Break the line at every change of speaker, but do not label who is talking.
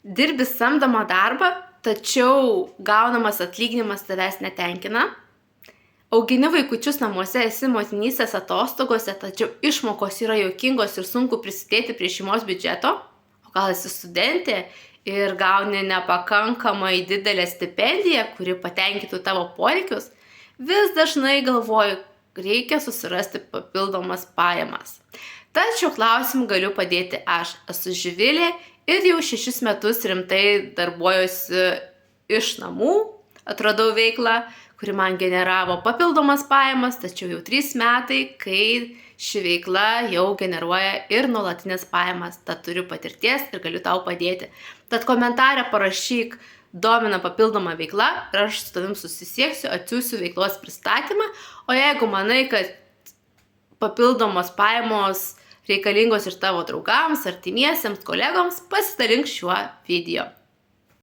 Dirbi samdomą darbą, tačiau gaunamas atlyginimas tavęs netenkina. Augini vaikučius namuose, esi motinystės atostogose, tačiau išmokos yra juokingos ir sunku prisidėti prie šeimos biudžeto. O gal esi studentė ir gauni nepakankamai didelę stipendiją, kuri patenkintų tavo poreikius. Vis dažnai galvoju, reikia susirasti papildomas pajamas. Tačiau klausimų galiu padėti aš. Esu Živilė ir jau 6 metus rimtai darbuojuosi iš namų. Atradau veiklą, kuri man generavo papildomas pajamas, tačiau jau 3 metai, kai ši veikla jau generuoja ir nuolatinės pajamas. Tad turiu patirties ir galiu tau padėti. Tad komentarę parašyk, domina papildoma veikla ir aš su tavim susisieksiu, atsiųsiu veiklos pristatymą. O jeigu manai, kad papildomos pajamos reikalingos ir tavo draugams, artimiesiems, kolegoms, pasidalink šiuo video.